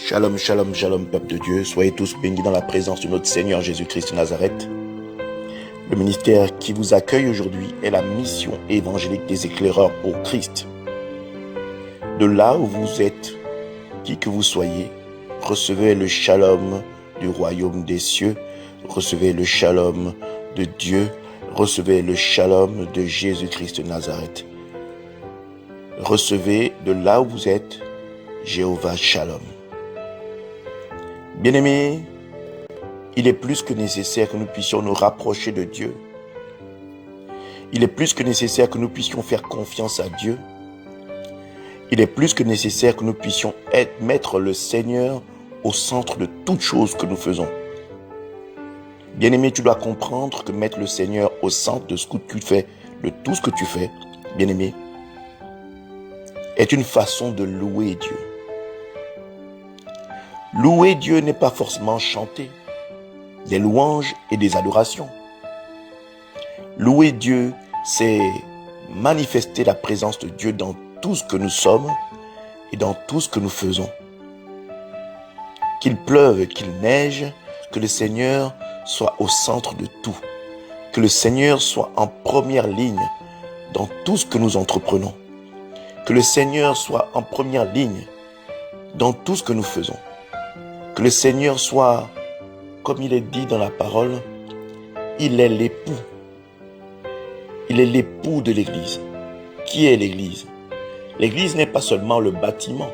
Shalom, shalom, shalom, peuple de Dieu. Soyez tous bénis dans la présence de notre Seigneur Jésus-Christ de Nazareth. Le ministère qui vous accueille aujourd'hui est la mission évangélique des éclaireurs pour Christ. De là où vous êtes, qui que vous soyez, recevez le shalom du royaume des cieux, recevez le shalom de Dieu, recevez le shalom de Jésus-Christ de Nazareth. Recevez de là où vous êtes, Jéhovah Shalom. Bien-aimés, il est plus que nécessaire que nous puissions nous rapprocher de Dieu. Il est plus que nécessaire que nous puissions faire confiance à Dieu. Il est plus que nécessaire que nous puissions mettre le Seigneur au centre de toutes choses que nous faisons. Bien-aimé, tu dois comprendre que mettre le Seigneur au centre de ce que tu fais, de tout ce que tu fais, bien-aimé, est une façon de louer Dieu. Louer Dieu n'est pas forcément chanter des louanges et des adorations. Louer Dieu, c'est manifester la présence de Dieu dans tout ce que nous sommes et dans tout ce que nous faisons. Qu'il pleuve, qu'il neige, que le Seigneur soit au centre de tout. Que le Seigneur soit en première ligne dans tout ce que nous entreprenons. Que le Seigneur soit en première ligne dans tout ce que nous faisons. Que le Seigneur soit, comme il est dit dans la parole, il est l'époux. Il est l'époux de l'Église. Qui est l'Église? L'Église n'est pas seulement le bâtiment.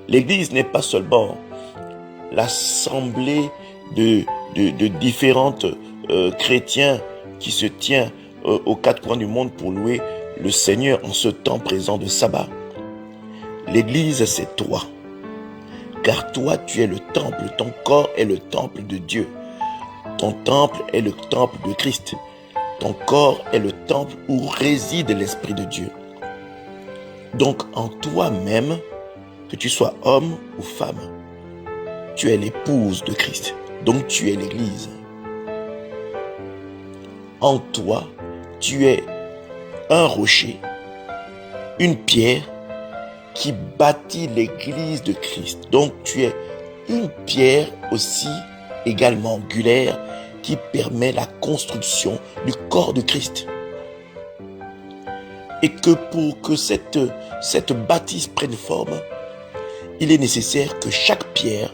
L'Église n'est pas seulement l'assemblée de différentes chrétiens qui se tient aux quatre coins du monde pour louer le Seigneur en ce temps présent de sabbat. L'Église, c'est toi. Car toi, tu es le temple, ton corps est le temple de Dieu. Ton temple est le temple de Christ. Ton corps est le temple où réside l'Esprit de Dieu. Donc, en toi-même, que tu sois homme ou femme, tu es l'épouse de Christ. Donc, tu es l'Église. En toi, tu es un rocher, une pierre, qui bâtit l'église de Christ. Donc tu es une pierre aussi également angulaire qui permet la construction du corps de Christ. Et que pour que cette bâtisse prenne forme, il est nécessaire que chaque pierre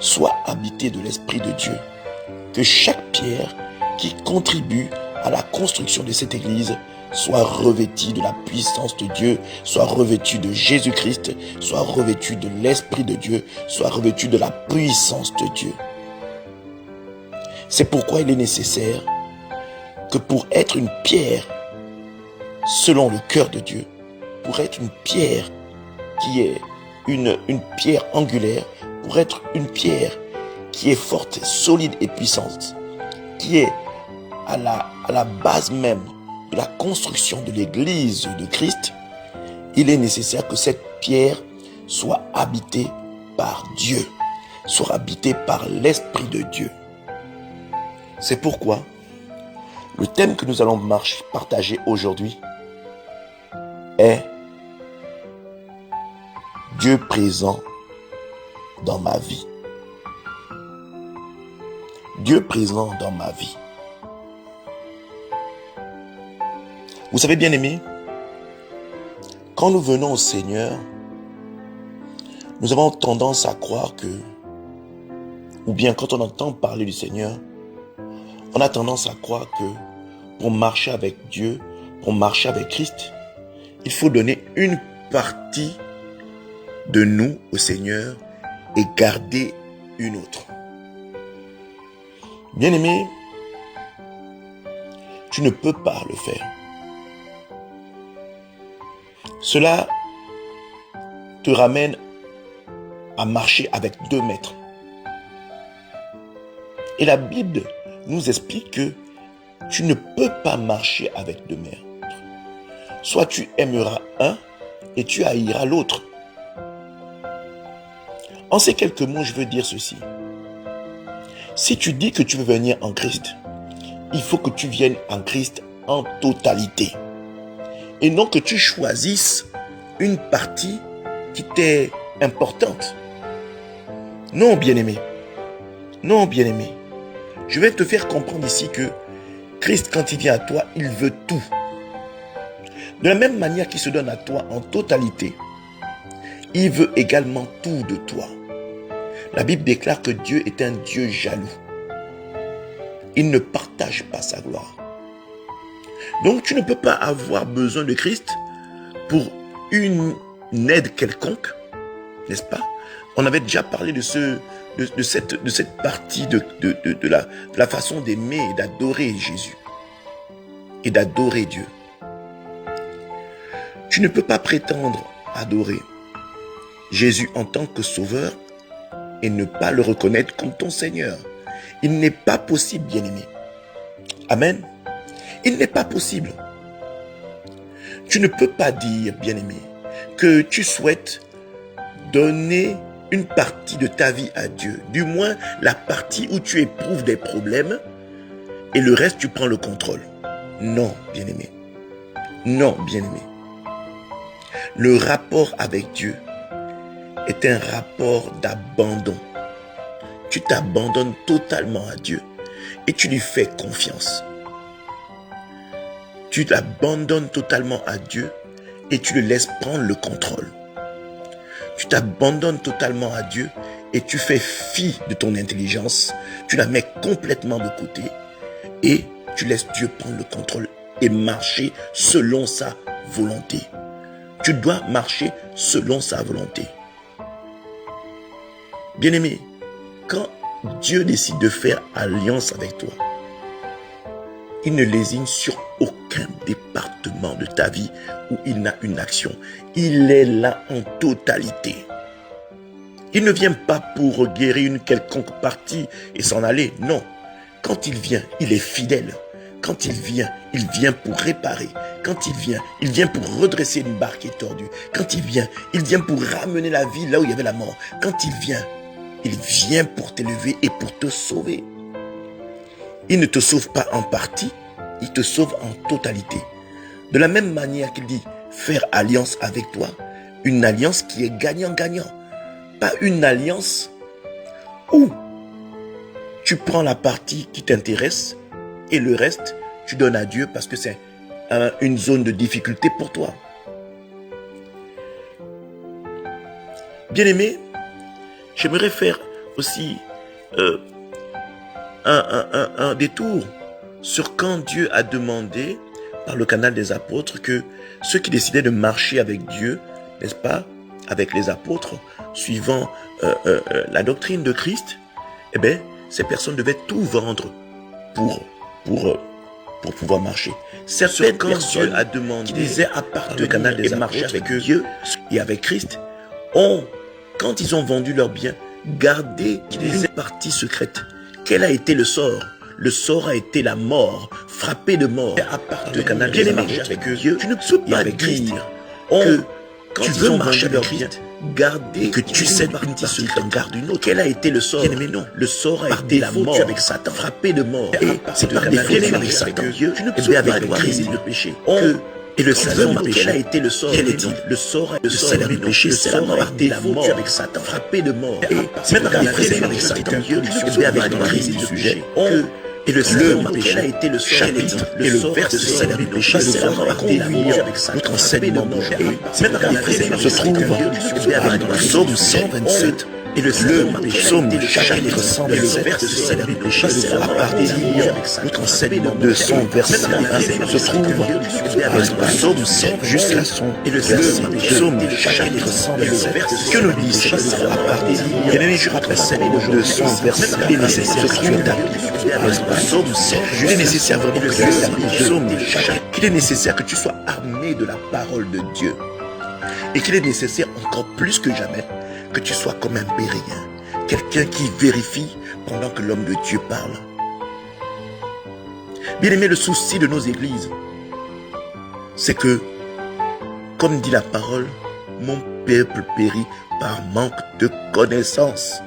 soit habitée de l'Esprit de Dieu. Que chaque pierre qui contribue à la construction de cette église soit revêtu de la puissance de Dieu, soit revêtu de Jésus-Christ, soit revêtu de l'Esprit de Dieu, soit revêtu de la puissance de Dieu. C'est pourquoi il est nécessaire que pour être une pierre selon le cœur de Dieu, pour être une pierre qui est une pierre angulaire, pour être une pierre qui est forte, solide et puissante, qui est à la base même de la construction de l'église de Christ, il est nécessaire que cette pierre soit habitée par Dieu, soit habitée par l'Esprit de Dieu. C'est pourquoi le thème que nous allons partager aujourd'hui est Dieu présent dans ma vie. Dieu présent dans ma vie. Vous savez, bien aimés, quand nous venons au Seigneur, nous avons tendance à croire que, ou bien quand on entend parler du Seigneur, on a tendance à croire que pour marcher avec Dieu, pour marcher avec Christ, il faut donner une partie de nous au Seigneur et garder une autre. Bien aimé, tu ne peux pas le faire. Cela te ramène à marcher avec 2 maîtres. Et la Bible nous explique que tu ne peux pas marcher avec 2 maîtres. Soit tu aimeras un et tu haïras l'autre. En ces quelques mots, je veux dire ceci. Si tu dis que tu veux venir en Christ, il faut que tu viennes en Christ en totalité. Et non que tu choisisses une partie qui t'est importante. Non, bien-aimé. Non, bien-aimé. Je vais te faire comprendre ici que Christ, quand il vient à toi, il veut tout. De la même manière qu'il se donne à toi en totalité, il veut également tout de toi. La Bible déclare que Dieu est un Dieu jaloux. Il ne partage pas sa gloire. Donc tu ne peux pas avoir besoin de Christ pour une aide quelconque, n'est-ce pas? On avait déjà parlé de cette partie de la façon d'aimer et d'adorer Jésus et d'adorer Dieu. Tu ne peux pas prétendre adorer Jésus en tant que sauveur et ne pas le reconnaître comme ton Seigneur. Il n'est pas possible, bien-aimé. Amen. Il n'est pas possible. Tu ne peux pas dire, bien-aimé, que tu souhaites donner une partie de ta vie à Dieu. Du moins, la partie où tu éprouves des problèmes et le reste, tu prends le contrôle. Non, bien-aimé. Non, bien-aimé. Le rapport avec Dieu est un rapport d'abandon. Tu t'abandonnes totalement à Dieu et tu lui fais confiance. Tu t'abandonnes totalement à Dieu et tu le laisses prendre le contrôle. Tu t'abandonnes totalement à Dieu et tu fais fi de ton intelligence. Tu la mets complètement de côté et tu laisses Dieu prendre le contrôle et marcher selon sa volonté. Tu dois marcher selon sa volonté. Bien-aimé, quand Dieu décide de faire alliance avec toi, il ne lésine sur aucun département de ta vie où il n'a une action. Il est là en totalité. Il ne vient pas pour guérir une quelconque partie et s'en aller. Non. Quand il vient, il est fidèle. Quand il vient pour réparer. Quand il vient pour redresser une barre qui est tordue. Quand il vient pour ramener la vie là où il y avait la mort. Quand il vient pour t'élever et pour te sauver. Il ne te sauve pas en partie, il te sauve en totalité. De la même manière qu'il dit faire alliance avec toi, une alliance qui est gagnant-gagnant. Pas une alliance où tu prends la partie qui t'intéresse et le reste, tu donnes à Dieu parce que c'est une zone de difficulté pour toi. Bien-aimé, j'aimerais faire aussi un détour sur quand Dieu a demandé par le canal des apôtres que ceux qui décidaient de marcher avec Dieu, n'est-ce pas, avec les apôtres, suivant la doctrine de Christ, eh bien, ces personnes devaient tout vendre pour pouvoir marcher. Certaines personnes a demandé, qui disaient à part le canal des apôtres avec Dieu et avec Christ, quand ils ont vendu leurs biens, gardé une partie secrète. Quel a été le sort? Le sort a été la mort, frappé de mort. À part le canal des apôtres avec Dieu, tu ne peux pas dire que quand tu veux marcher avec Christ, garder que tu sais une partie secrète, garde une autre. Quel a été le sort? Mais non, le sort a été la mort avec Satan, frappé de mort. Et c'est par défaut avec Satan. Tu ne peux pas avec Christ le péché. Et le salut, quel a été le sort? Quel est-il? Le sort, le salaire du péché, c'est la mort. La mort avec Satan, frappé de mort. Et même par défaut avec Satan, tu ne peux avec Christ le sujet. Et le salut, quel a été le chapitre et le verset de salaire du péché, c'est la mort avec Satan, notre enseignement d'aujourd'hui. Même par défaut se trouve dans le psaume 127. Et le psaume chapitre 127, verset de salaire du péché, c'est à partir notre enseignement de son verset 1 se trouve dans le psaume 100 jusqu'à son psaume chapitre 127. Que nous dit ce à partir bien-aimé, je rappelle de son verset il est nécessaire que tu dans le psaume 100, il est nécessaire vraiment que tu psaume qu'il est nécessaire que tu sois armé de la parole de Dieu et qu'il est nécessaire encore plus que jamais que tu sois comme un béréen, quelqu'un qui vérifie pendant que l'homme de Dieu parle. Bien-aimé, le souci de nos églises, c'est que, comme dit la parole, mon peuple périt par manque de connaissance.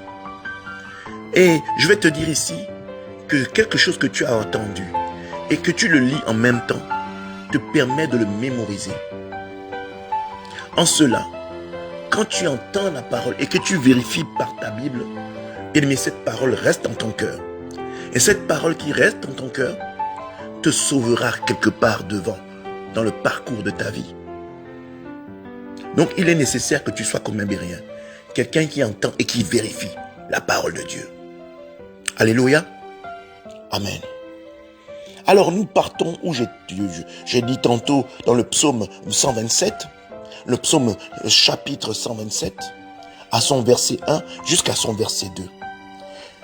Et je vais te dire ici que quelque chose que tu as entendu et que tu le lis en même temps te permet de le mémoriser. En cela, quand tu entends la parole et que tu vérifies par ta Bible, Bien-aimé, cette parole reste dans ton cœur. Et cette parole qui reste dans ton cœur te sauvera quelque part devant, dans le parcours de ta vie. Donc, il est nécessaire que tu sois comme un Béréen. Quelqu'un qui entend et qui vérifie la parole de Dieu. Alléluia. Amen. Alors, nous partons où j'ai dit tantôt dans le psaume 127, le psaume chapitre 127, à son verset 1 jusqu'à son verset 2.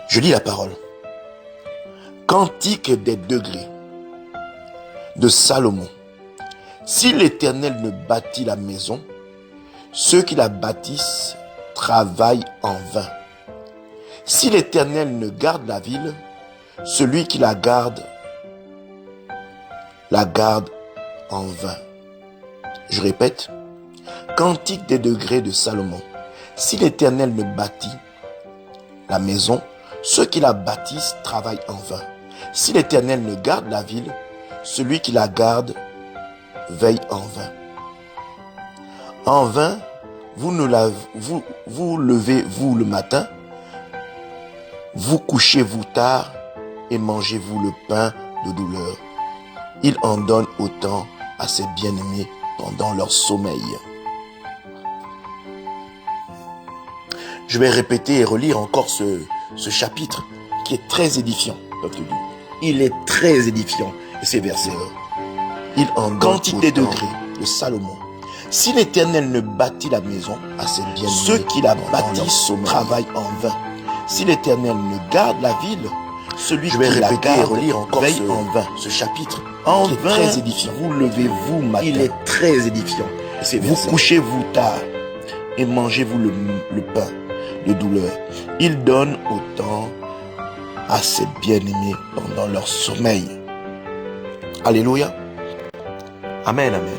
Je lis la parole. Cantique des degrés de Salomon. Si l'Éternel ne bâtit la maison, ceux qui la bâtissent travaillent en vain. Si l'Éternel ne garde la ville, celui qui la garde en vain. Je répète, Cantique des degrés de Salomon. Si l'Éternel ne bâtit la maison, ceux qui la bâtissent travaillent en vain. Si l'Éternel ne garde la ville, celui qui la garde veille en vain. En vain, vous levez-vous le matin, vous couchez-vous tard et mangez-vous le pain de douleur. Il en donne autant à ses bien-aimés pendant leur sommeil. Je vais répéter et relire encore ce chapitre qui est très édifiant. Il est très édifiant. Et ces versets. Il en donne Cantique des degrés de Salomon. Si l'Éternel ne bâtit la maison, à ses bien-aimés, ceux qui la bâtissent travaillent en vain. Si l'Éternel ne garde la ville, celui qui la garde et relire encore veille en vain. Ce chapitre en vain, est très édifiant. Vous levez-vous matin. Il est très édifiant. Vous couchez-vous tard et mangez-vous le pain de douleur. Il donne autant à ses bien-aimés pendant leur sommeil. Alléluia. Amen, amen.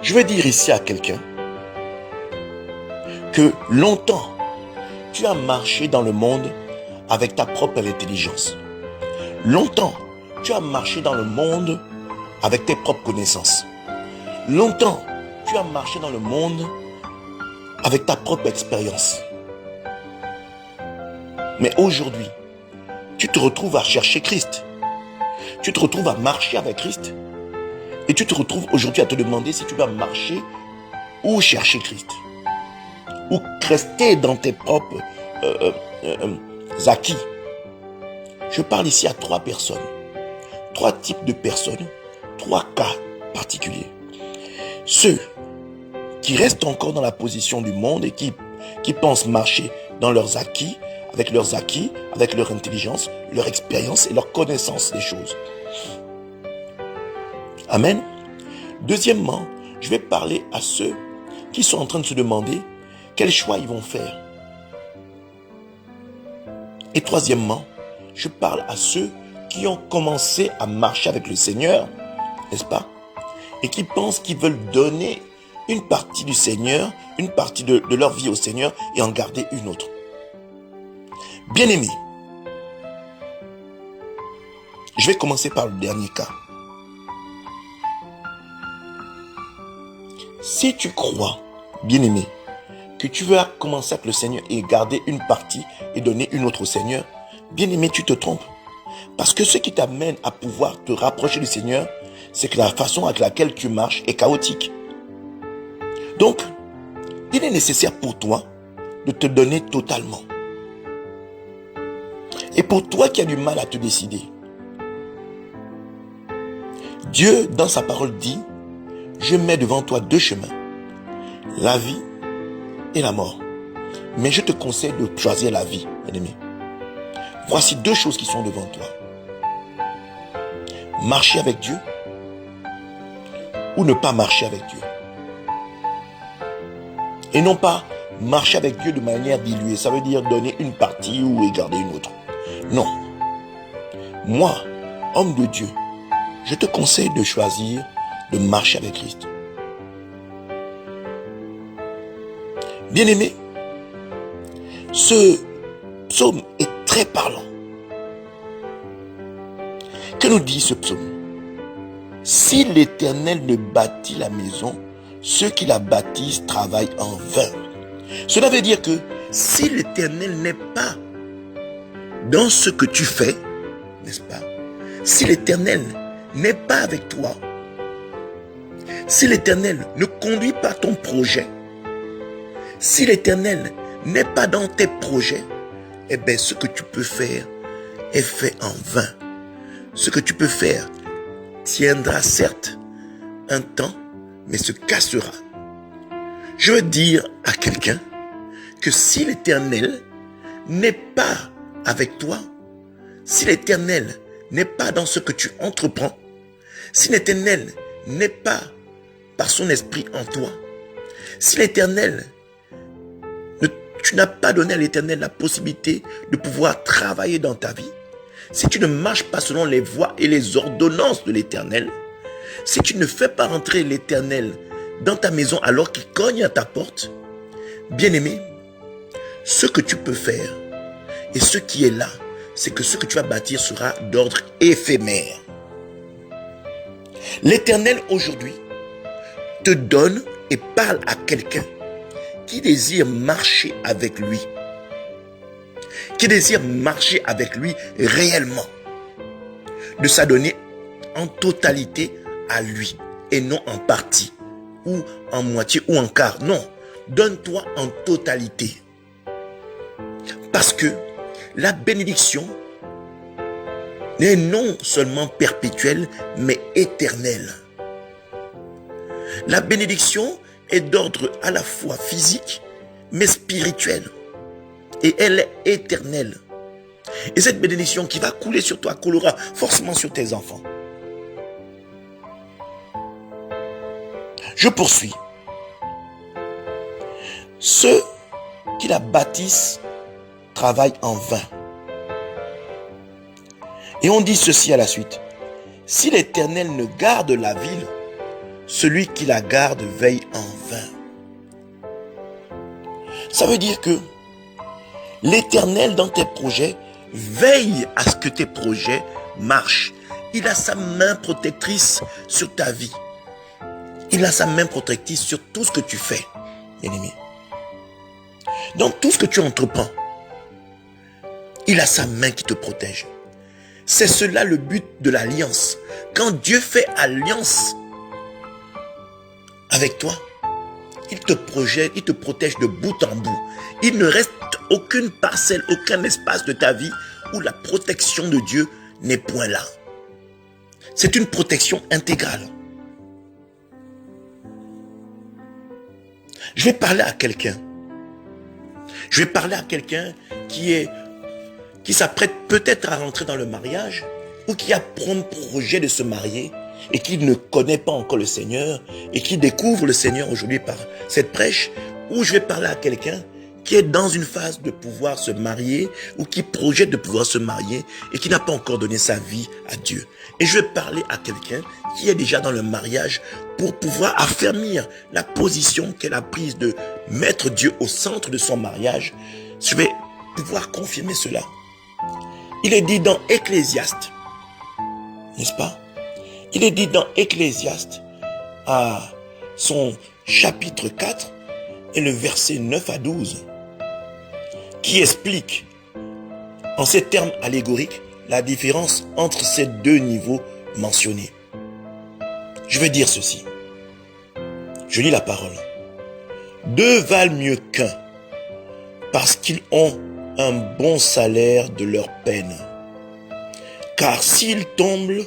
Je veux dire ici à quelqu'un que longtemps, tu as marché dans le monde avec ta propre intelligence. Longtemps, tu as marché dans le monde avec tes propres connaissances. Longtemps, tu as marché dans le monde avec ta propre expérience. Mais aujourd'hui, tu te retrouves à chercher Christ. Tu te retrouves à marcher avec Christ. Et tu te retrouves aujourd'hui à te demander si tu dois marcher ou chercher Christ. Ou rester dans tes propres acquis. Je parle ici à 3 personnes. 3 types de personnes. 3 cas particuliers. Ceux qui restent encore dans la position du monde et qui pensent marcher dans leurs acquis, avec leur intelligence, leur expérience et leur connaissance des choses. Amen. Deuxièmement, je vais parler à ceux qui sont en train de se demander quel choix ils vont faire. Et troisièmement, je parle à ceux qui ont commencé à marcher avec le Seigneur, n'est-ce pas? Et qui pensent qu'ils veulent donner une partie du Seigneur, une partie de leur vie au Seigneur et en garder une autre. Bien-aimés, je vais commencer par le dernier cas. Si tu crois, bien-aimé, que tu veux commencer avec le Seigneur et garder une partie et donner une autre au Seigneur, bien-aimé, tu te trompes. Parce que ce qui t'amène à pouvoir te rapprocher du Seigneur, c'est que la façon avec laquelle tu marches est chaotique. Donc, il est nécessaire pour toi de te donner totalement. Et pour toi qui as du mal à te décider, Dieu, dans sa parole, dit, je mets devant toi 2 chemins, la vie et la mort. Mais je te conseille de choisir la vie, bien-aimé. Voici 2 choses qui sont devant toi. Marcher avec Dieu ou ne pas marcher avec Dieu. Et non pas marcher avec Dieu de manière diluée. Ça veut dire donner une partie ou garder une autre. Non. Moi, homme de Dieu, je te conseille de choisir de marcher avec Christ. Bien-aimé, ce psaume est très parlant. Que nous dit ce psaume? Si l'Éternel ne bâtit la maison, ceux qui la bâtissent travaillent en vain. Cela veut dire que si l'Éternel n'est pas dans ce que tu fais, n'est-ce pas? Si l'Éternel n'est pas avec toi, si l'Éternel ne conduit pas ton projet, si l'Éternel n'est pas dans tes projets, eh bien, ce que tu peux faire est fait en vain. Ce que tu peux faire tiendra certes un temps, mais se cassera. Je veux dire à quelqu'un que si l'Éternel n'est pas avec toi, si l'Éternel n'est pas dans ce que tu entreprends, si l'Éternel n'est pas par son esprit en toi, si l'Éternel, tu n'as pas donné à l'Éternel la possibilité de pouvoir travailler dans ta vie, si tu ne marches pas selon les voies et les ordonnances de l'Éternel, si tu ne fais pas rentrer l'Éternel dans ta maison alors qu'il cogne à ta porte, bien-aimé, ce que tu peux faire et ce qui est là, c'est que ce que tu vas bâtir sera d'ordre éphémère. L'Éternel aujourd'hui te donne et parle à quelqu'un qui désire marcher avec lui, qui désire marcher avec lui réellement, de s'adonner en totalité à lui et non en partie ou en moitié ou en quart. Non, donne-toi en totalité. Parce que la bénédiction n'est non seulement perpétuelle, mais éternelle. La bénédiction est d'ordre à la fois physique, mais spirituel. Et elle est éternelle. Et cette bénédiction qui va couler sur toi, coulera forcément sur tes enfants. Je poursuis. Ceux qui la bâtissent travaillent en vain. Et on dit ceci à la suite. Si l'Éternel ne garde la ville, celui qui la garde veille en vain. Ça veut dire que l'Éternel dans tes projets veille à ce que tes projets marchent. Il a sa main protectrice sur ta vie. Il a sa main protectrice sur tout ce que tu fais, bien-aimé. Dans tout ce que tu entreprends, il a sa main qui te protège. C'est cela le but de l'alliance. Quand Dieu fait alliance avec toi, il te projette, il te protège de bout en bout. Il ne reste aucune parcelle, aucun espace de ta vie où la protection de Dieu n'est point là. C'est une protection intégrale. Je vais parler à quelqu'un. Je vais parler à quelqu'un qui s'apprête peut-être à rentrer dans le mariage ou qui a pour projet de se marier et qui ne connaît pas encore le Seigneur et qui découvre le Seigneur aujourd'hui par cette prêche, ou je vais parler à quelqu'un qui est dans une phase de pouvoir se marier ou qui projette de pouvoir se marier et qui n'a pas encore donné sa vie à Dieu. Et je vais parler à quelqu'un qui est déjà dans le mariage pour pouvoir affermir la position qu'elle a prise de mettre Dieu au centre de son mariage. Je vais pouvoir confirmer cela. Il est dit dans Ecclésiaste, n'est-ce pas? Il est dit dans Ecclésiaste, à son chapitre 4 et le verset 9 à 12, qui explique en ces termes allégoriques la différence entre ces deux niveaux mentionnés. Je vais dire ceci. Je lis la parole. Deux valent mieux qu'un, parce qu'ils ont un bon salaire de leur peine. Car s'ils tombent,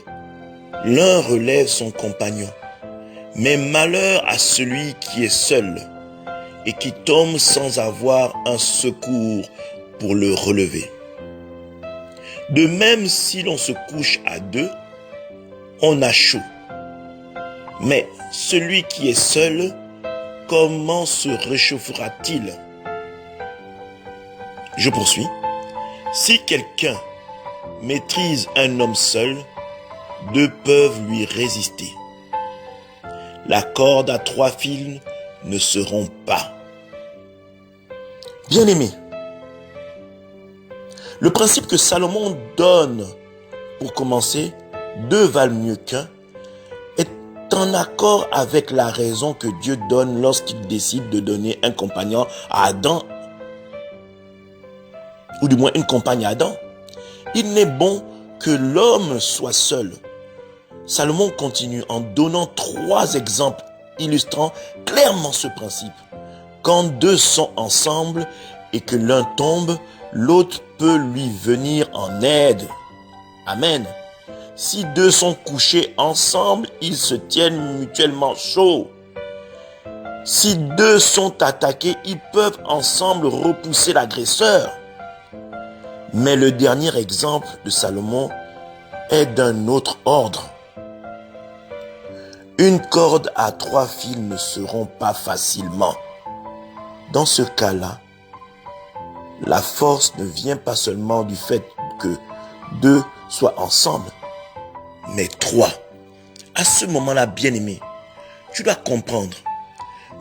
l'un relève son compagnon. Mais malheur à celui qui est seul et qui tombe sans avoir un secours pour le relever. De même, si l'on se couche à deux, on a chaud. Mais celui qui est seul, comment se réchauffera-t-il? Je poursuis. Si quelqu'un maîtrise un homme seul, deux peuvent lui résister. La corde à 3 fils ne se rompt pas. Bien-aimé, le principe que Salomon donne pour commencer, deux valent mieux qu'un, est en accord avec la raison que Dieu donne lorsqu'il décide de donner un compagnon à Adam, ou du moins une compagne à Adam. Il n'est bon que l'homme soit seul. Salomon continue en donnant 3 exemples illustrant clairement ce principe. Quand 2 sont ensemble et que l'un tombe, l'autre peut lui venir en aide. Amen. Si 2 sont couchés ensemble, ils se tiennent mutuellement chaud. Si 2 sont attaqués, ils peuvent ensemble repousser l'agresseur. Mais le dernier exemple de Salomon est d'un autre ordre. Une corde à 3 fils ne se rompt pas facilement. Dans ce cas-là, la force ne vient pas seulement du fait que 2 soient ensemble, mais 3. À ce moment-là, bien-aimé, tu dois comprendre,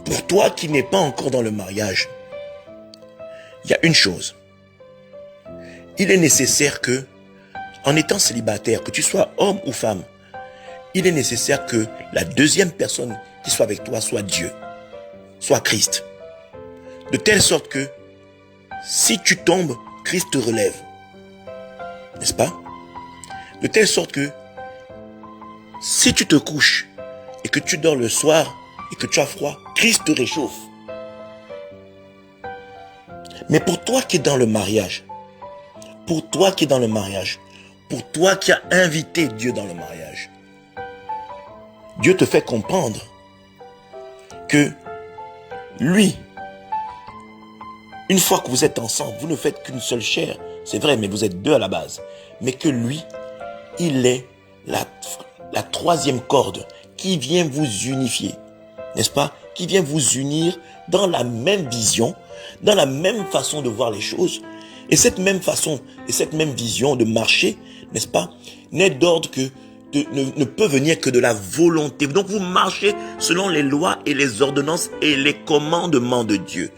pour toi qui n'es pas encore dans le mariage, il y a une chose. Il est nécessaire que, en étant célibataire, que tu sois homme ou femme, il est nécessaire que la deuxième personne qui soit avec toi soit Dieu, soit Christ. De telle sorte que, si tu tombes, Christ te relève. N'est-ce pas? De telle sorte que, si tu te couches et que tu dors le soir et que tu as froid, Christ te réchauffe. Mais pour toi qui es dans le mariage, pour toi qui as invité Dieu dans le mariage, Dieu te fait comprendre que lui, une fois que vous êtes ensemble, vous ne faites qu'une seule chair, c'est vrai, mais vous êtes 2 à la base, mais que lui, il est la 3e corde qui vient vous unifier, n'est-ce pas? Qui vient vous unir dans la même vision, dans la même façon de voir les choses. Et cette même façon, et cette même vision de marcher, n'est-ce pas, n'est d'ordre que ne peut venir que de la volonté. Donc vous marchez selon les lois et les ordonnances et les commandements de Dieu.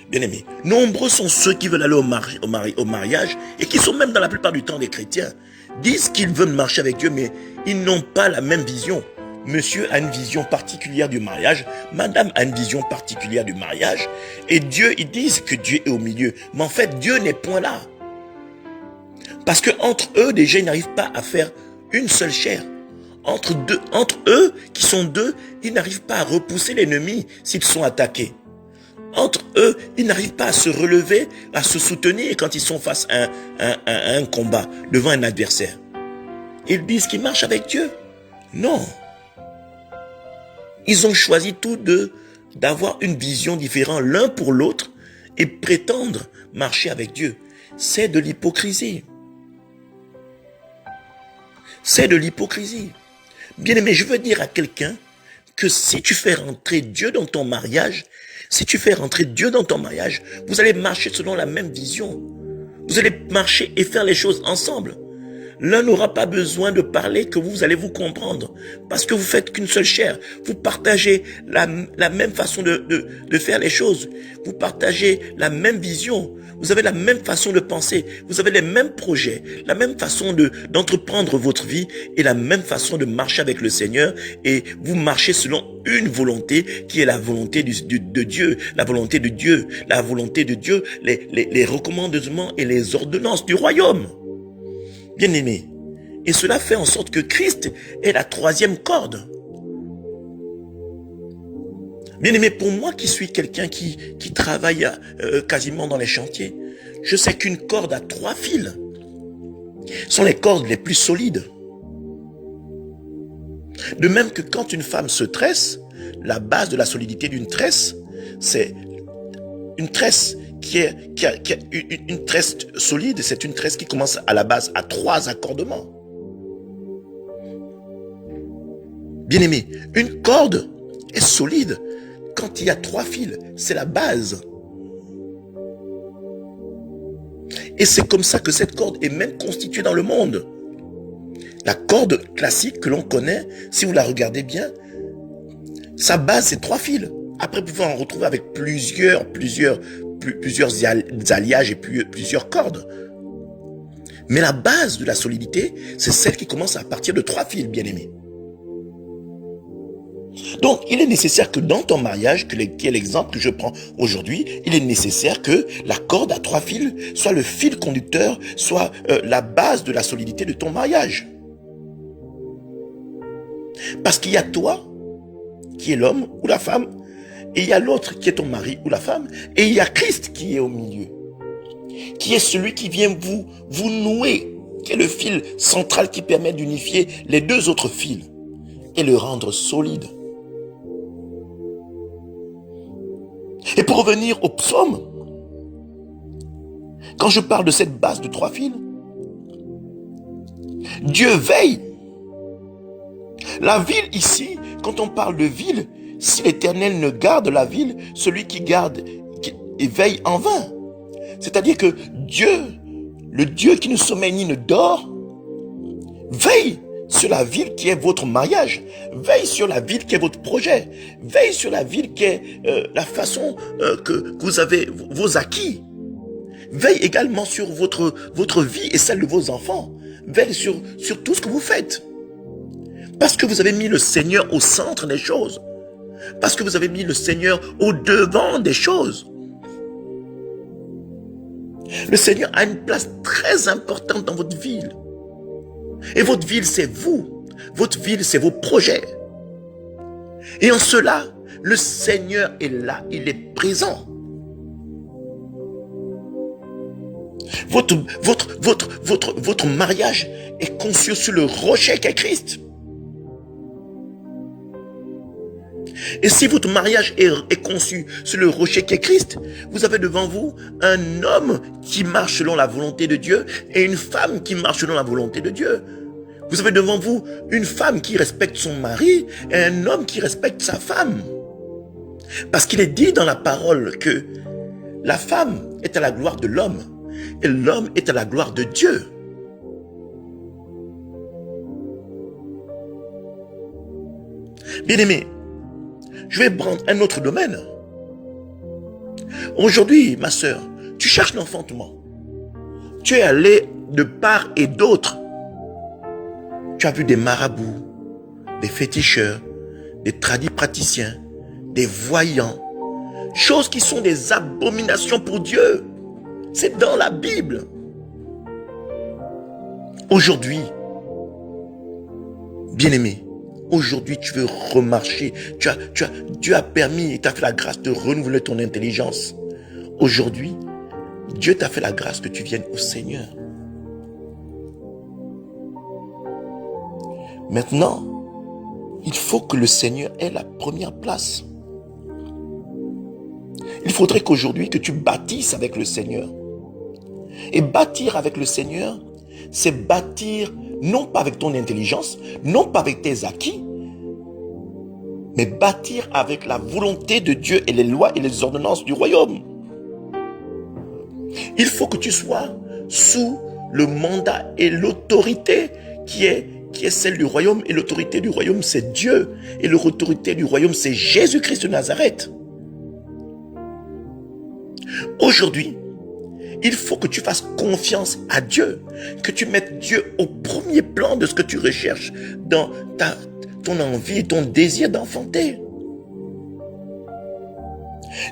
Bien-aimés, nombreux sont ceux qui veulent aller au mariage et qui sont même dans la plupart du temps des chrétiens, disent qu'ils veulent marcher avec Dieu, mais ils n'ont pas la même vision. Monsieur a une vision particulière du mariage, madame a une vision particulière du mariage, et Dieu, ils disent que Dieu est au milieu. Mais en fait, Dieu n'est point là. Parce que entre eux, déjà, ils n'arrivent pas à faire une seule chair. Entre eux, qui sont 2, ils n'arrivent pas à repousser l'ennemi s'ils sont attaqués. Entre eux, ils n'arrivent pas à se relever, à se soutenir quand ils sont face à un combat, devant un adversaire. Ils disent qu'ils marchent avec Dieu. Non. Ils ont choisi tous 2 d'avoir une vision différente l'un pour l'autre et prétendre marcher avec Dieu. C'est de l'hypocrisie. C'est de l'hypocrisie. Bien-aimé, je veux dire à quelqu'un que si tu fais rentrer Dieu dans ton mariage, vous allez marcher selon la même vision. Vous allez marcher et faire les choses ensemble. L'un n'aura pas besoin de parler que vous allez vous comprendre. Parce que vous faites qu'une seule chair. Vous partagez la même façon de faire les choses. Vous partagez la même vision. Vous avez la même façon de penser. Vous avez les mêmes projets. La même façon d'entreprendre votre vie et la même façon de marcher avec le Seigneur. Et vous marchez selon une volonté qui est la volonté de Dieu. La volonté de Dieu. La volonté de Dieu. Les recommandements et les ordonnances du royaume. Bien-aimé, et cela fait en sorte que Christ est la 3e corde. Bien-aimé, pour moi qui suis quelqu'un qui travaille quasiment dans les chantiers, je sais qu'une corde à 3 fils sont les cordes les plus solides. De même que quand une femme se tresse, la base de la solidité d'une tresse, c'est une tresse qui a une tresse solide, c'est une tresse qui commence à la base à 3 accordements. Bien-aimé, une corde est solide quand il y a 3 fils, c'est la base. Et c'est comme ça que cette corde est même constituée dans le monde. La corde classique que l'on connaît, si vous la regardez bien, sa base c'est 3 fils. Après, vous pouvez en retrouver avec plusieurs alliages et plusieurs cordes. Mais la base de la solidité, c'est celle qui commence à partir de 3 fils, bien-aimés. Donc, il est nécessaire que dans ton mariage, qui est l'exemple que je prends aujourd'hui, il est nécessaire que la corde à 3 fils soit le fil conducteur, soit la base de la solidité de ton mariage. Parce qu'il y a toi, qui est l'homme ou la femme, et il y a l'autre qui est ton mari ou la femme, et il y a Christ qui est au milieu, qui est celui qui vient vous nouer, qui est le fil central qui permet d'unifier les 2 autres fils et le rendre solide. Et pour revenir au psaume, quand je parle de cette base de 3 fils, Dieu veille. La ville ici, quand on parle de ville, si l'Éternel ne garde la ville, celui qui garde veille en vain. C'est-à-dire que Dieu, le Dieu qui ne sommeille ni ne dort, veille sur la ville qui est votre mariage, veille sur la ville qui est votre projet, veille sur la ville qui est la façon que vous avez vos acquis, veille également sur votre vie et celle de vos enfants, veille sur tout ce que vous faites. Parce que vous avez mis le Seigneur au centre des choses, parce que vous avez mis le Seigneur au devant des choses. Le Seigneur a une place très importante dans votre ville. Et votre ville, c'est vous. Votre ville, c'est vos projets. Et en cela, le Seigneur est là, il est présent. Votre mariage est conçu sur le rocher qu'est Christ. Et si votre mariage est conçu sur le rocher qu'est Christ, vous avez devant vous un homme qui marche selon la volonté de Dieu et une femme qui marche selon la volonté de Dieu. Vous avez devant vous une femme qui respecte son mari et un homme qui respecte sa femme. Parce qu'il est dit dans la parole que la femme est à la gloire de l'homme et l'homme est à la gloire de Dieu. Bien-aimé, je vais prendre un autre domaine. Aujourd'hui, ma sœur, tu cherches l'enfantement. Tu es allé de part et d'autre. Tu as vu des marabouts, des féticheurs, des tradipraticiens, des voyants, choses qui sont des abominations pour Dieu. C'est dans la Bible. Aujourd'hui, bien-aimé, aujourd'hui, tu veux remarcher. Dieu a permis et t'a fait la grâce de renouveler ton intelligence. Aujourd'hui, Dieu t'a fait la grâce que tu viennes au Seigneur. Maintenant, il faut que le Seigneur ait la première place. Il faudrait qu'aujourd'hui que tu bâtisses avec le Seigneur. Et bâtir avec le Seigneur, c'est bâtir non pas avec ton intelligence, non pas avec tes acquis, mais bâtir avec la volonté de Dieu et les lois et les ordonnances du royaume. Il faut que tu sois sous le mandat et l'autorité qui est celle du royaume. Et l'autorité du royaume, c'est Dieu. Et l'autorité du royaume, c'est Jésus-Christ de Nazareth. Aujourd'hui, il faut que tu fasses confiance à Dieu, que tu mettes Dieu au premier plan de ce que tu recherches dans ton envie et ton désir d'enfanter.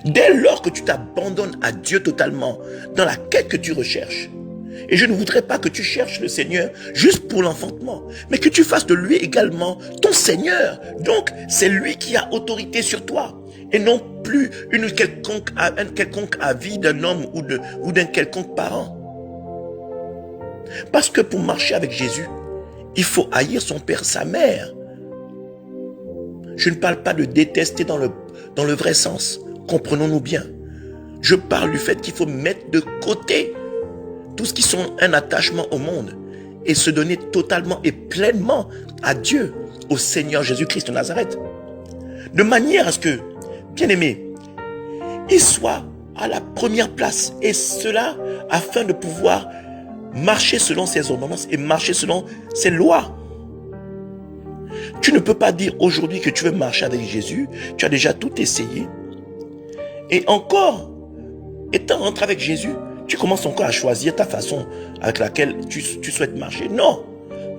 Dès lors que tu t'abandonnes à Dieu totalement dans la quête que tu recherches, et je ne voudrais pas que tu cherches le Seigneur juste pour l'enfantement, mais que tu fasses de lui également ton Seigneur. Donc, c'est lui qui a autorité sur toi, et non plus un quelconque avis d'un homme ou d'un quelconque parent. Parce que pour marcher avec Jésus, il faut haïr son père, sa mère. Je ne parle pas de détester dans le vrai sens, comprenons-nous bien. Je parle du fait qu'il faut mettre de côté tout ce qui sont un attachement au monde et se donner totalement et pleinement à Dieu, au Seigneur Jésus-Christ de Nazareth. De manière à ce que, bien-aimé, il soit à la première place, et cela afin de pouvoir marcher selon ses ordonnances et marcher selon ses lois. Tu ne peux pas dire aujourd'hui que tu veux marcher avec Jésus, tu as déjà tout essayé, et encore, étant rentré avec Jésus, tu commences encore à choisir ta façon avec laquelle tu souhaites marcher. Non,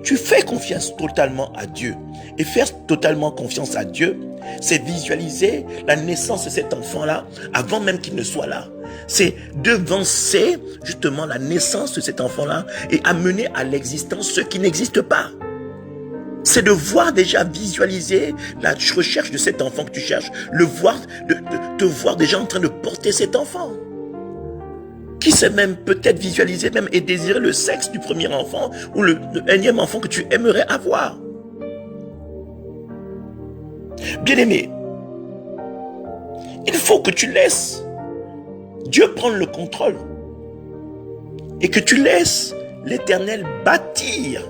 tu fais confiance totalement à Dieu. Et faire totalement confiance à Dieu, c'est visualiser la naissance de cet enfant-là avant même qu'il ne soit là. C'est devancer justement la naissance de cet enfant-là et amener à l'existence ce qui n'existe pas. C'est de voir déjà visualiser la recherche de cet enfant que tu cherches, le voir, te voir déjà en train de porter cet enfant. Qui sait même peut-être visualiser même et désirer le sexe du premier enfant ou le énième enfant que tu aimerais avoir. Bien-aimé, il faut que tu laisses Dieu prendre le contrôle et que tu laisses l'Éternel bâtir.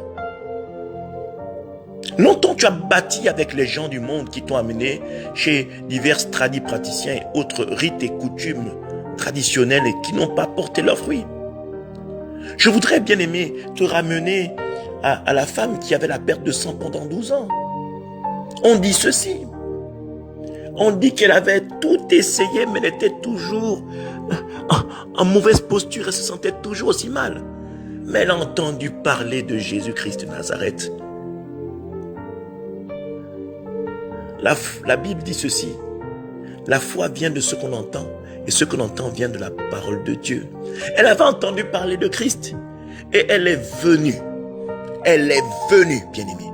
Longtemps tu as bâti avec les gens du monde qui t'ont amené chez divers praticiens et autres rites et coutumes traditionnels et qui n'ont pas porté leurs fruits. Je voudrais, bien aimé, te ramener à la femme qui avait la perte de sang pendant 12 ans. On dit ceci. On dit qu'elle avait tout essayé, mais elle était toujours en mauvaise posture, elle se sentait toujours aussi mal. Mais elle a entendu parler de Jésus-Christ de Nazareth. La Bible dit ceci. La foi vient de ce qu'on entend, et ce qu'on entend vient de la parole de Dieu. Elle avait entendu parler de Christ, et elle est venue. Elle est venue, bien-aimée.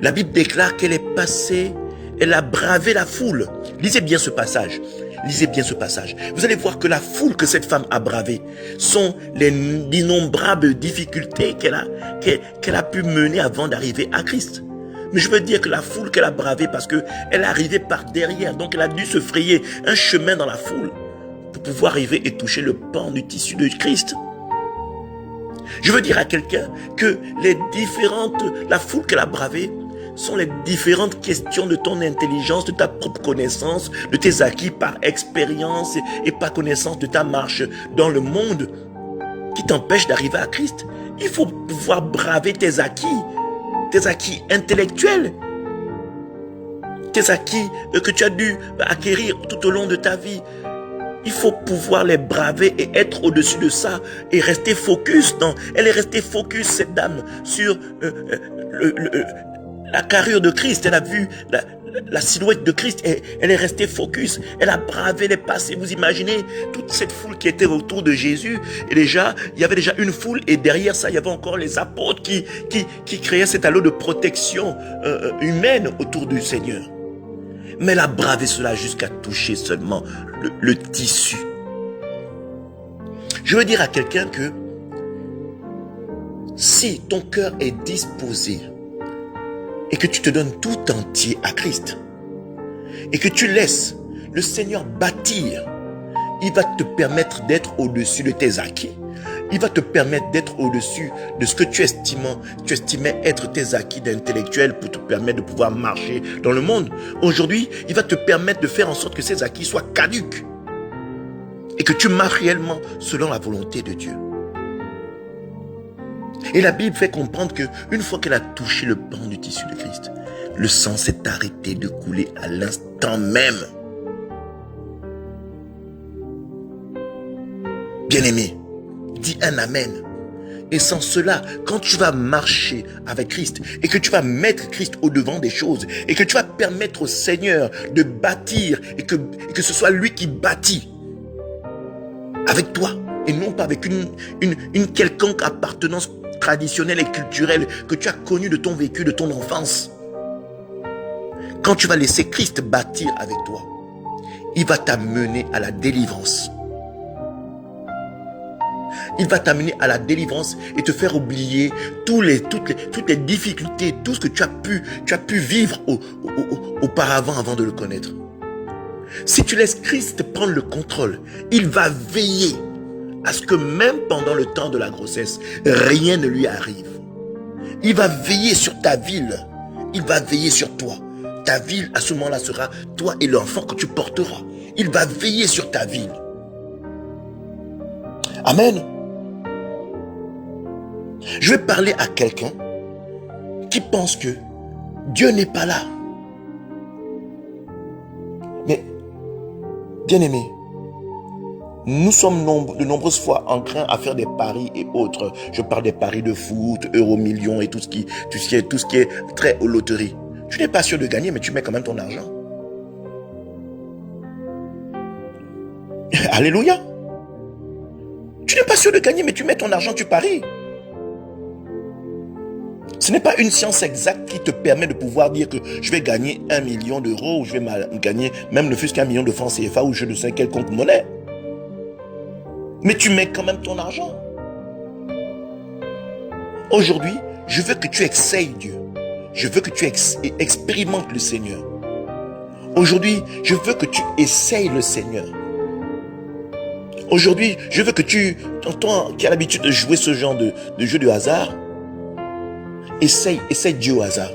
La Bible déclare qu'elle est passée, elle a bravé la foule. Lisez bien ce passage. Lisez bien ce passage. Vous allez voir que la foule que cette femme a bravée sont les innombrables difficultés qu'elle a pu mener avant d'arriver à Christ. Mais je veux dire que la foule qu'elle a bravée parce qu'elle est arrivée par derrière. Donc elle a dû se frayer un chemin dans la foule pour pouvoir arriver et toucher le pan du tissu de Christ. Je veux dire à quelqu'un que la foule qu'elle a bravée sont les différentes questions de ton intelligence, de ta propre connaissance, de tes acquis par expérience et par connaissance de ta marche dans le monde qui t'empêchent d'arriver à Christ. Il faut pouvoir braver tes acquis intellectuels, tes acquis que tu as dû acquérir tout au long de ta vie. Il faut pouvoir les braver et être au-dessus de ça et rester focus. Elle est restée focus, cette dame, sur la carrure de Christ. Elle a vu la silhouette de Christ et elle est restée focus. Elle a bravé les passés. Vous imaginez toute cette foule qui était autour de Jésus. Et déjà, il y avait déjà une foule et derrière ça, il y avait encore les apôtres qui créaient cet halo de protection humaine autour du Seigneur. Mais elle a bravé cela jusqu'à toucher seulement le tissu. Je veux dire à quelqu'un que si ton cœur est disposé et que tu te donnes tout entier à Christ et que tu laisses le Seigneur bâtir, il va te permettre d'être au-dessus de tes acquis. Il va te permettre d'être au-dessus de ce que tu estimais être tes acquis d'intellectuel pour te permettre de pouvoir marcher dans le monde. Aujourd'hui, il va te permettre de faire en sorte que ces acquis soient caducs et que tu marches réellement selon la volonté de Dieu. Et la Bible fait comprendre qu'une fois qu'elle a touché le pan du tissu de Christ, le sang s'est arrêté de couler à l'instant même. Bien-aimé, dis un amen. Et sans cela, quand tu vas marcher avec Christ et que tu vas mettre Christ au devant des choses et que tu vas permettre au Seigneur de bâtir et que ce soit lui qui bâtit avec toi et non pas avec une quelconque appartenance traditionnelle et culturelle que tu as connue de ton vécu, de ton enfance. Quand tu vas laisser Christ bâtir avec toi, il va t'amener à la délivrance. Il va t'amener à la délivrance et te faire oublier toutes les difficultés, tout ce que tu as pu vivre auparavant avant de le connaître. Si tu laisses Christ prendre le contrôle, il va veiller à ce que même pendant le temps de la grossesse, rien ne lui arrive. Il va veiller sur ta ville. Il va veiller sur toi. Ta ville, à ce moment-là, sera toi et l'enfant que tu porteras. Il va veiller sur ta ville. Amen. Je vais parler à quelqu'un qui pense que Dieu n'est pas là. Mais, bien-aimé, Nous sommes de nombreuses fois enclins à faire des paris et autres. Je parle des paris de foot, euro-millions et tout ce qui est très aux loteries. Tu n'es pas sûr de gagner, mais tu mets quand même ton argent. Alléluia. Tu n'es pas sûr de gagner, mais tu mets ton argent, tu paries. Ce n'est pas une science exacte qui te permet de pouvoir dire que je vais gagner 1 million d'euros ou je vais gagner même ne fût-ce qu'un million de francs CFA ou je ne sais quelconque monnaie. Mais tu mets quand même ton argent. Aujourd'hui, je veux que tu essayes Dieu. Je veux que tu expérimentes le Seigneur. Aujourd'hui, je veux que tu essayes le Seigneur. Aujourd'hui, je veux que toi qui as l'habitude de jouer ce genre de jeu de hasard, essaye Dieu au hasard.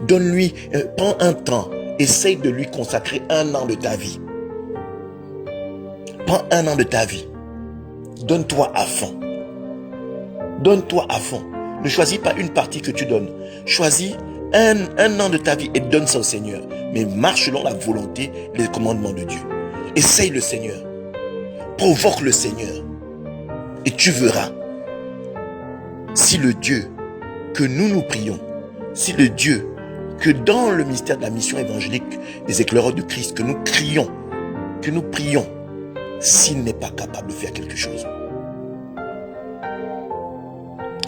Donne-lui, prends un temps, essaye de lui consacrer 1 an de ta vie. Prends 1 an de ta vie. Donne-toi à fond. Donne-toi à fond. Ne choisis pas une partie que tu donnes. Choisis un an de ta vie et donne ça au Seigneur. Mais marche selon la volonté et les commandements de Dieu. Essaye le Seigneur. Provoque le Seigneur. Et tu verras si le Dieu que nous prions, si le Dieu que dans le mystère de la mission évangélique des éclaireurs de Christ, que nous prions, s'il n'est pas capable de faire quelque chose.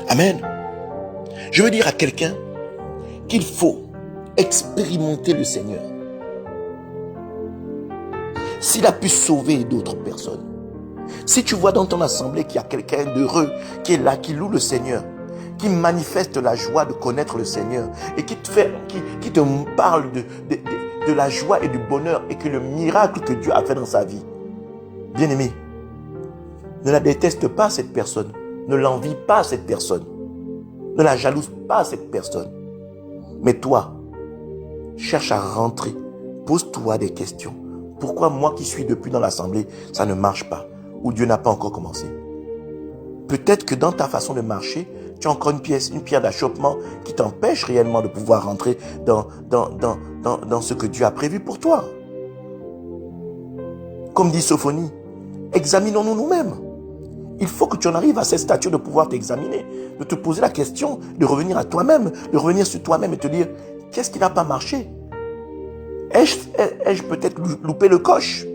Amen. Je veux dire à quelqu'un qu'il faut expérimenter le Seigneur. S'il a pu sauver d'autres personnes, si tu vois dans ton assemblée qu'il y a quelqu'un d'heureux qui est là, qui loue le Seigneur, qui manifeste la joie de connaître le Seigneur et qui te parle de la joie et du bonheur et que le miracle que Dieu a fait dans sa vie, bien-aimé, ne la déteste pas cette personne, ne l'envie pas cette personne, ne la jalouse pas cette personne. Mais toi, cherche à rentrer, pose-toi des questions. Pourquoi moi qui suis depuis dans l'assemblée, ça ne marche pas? Ou Dieu n'a pas encore commencé? Peut-être que dans ta façon de marcher, tu as encore une pierre d'achoppement qui t'empêche réellement de pouvoir rentrer dans ce que Dieu a prévu pour toi. Comme dit Sophonie, examinons-nous nous-mêmes. Il faut que tu en arrives à cette stature de pouvoir t'examiner, de te poser la question, de revenir à toi-même, de revenir sur toi-même et te dire, qu'est-ce qui n'a pas marché? Ai-je peut-être loupé le coche?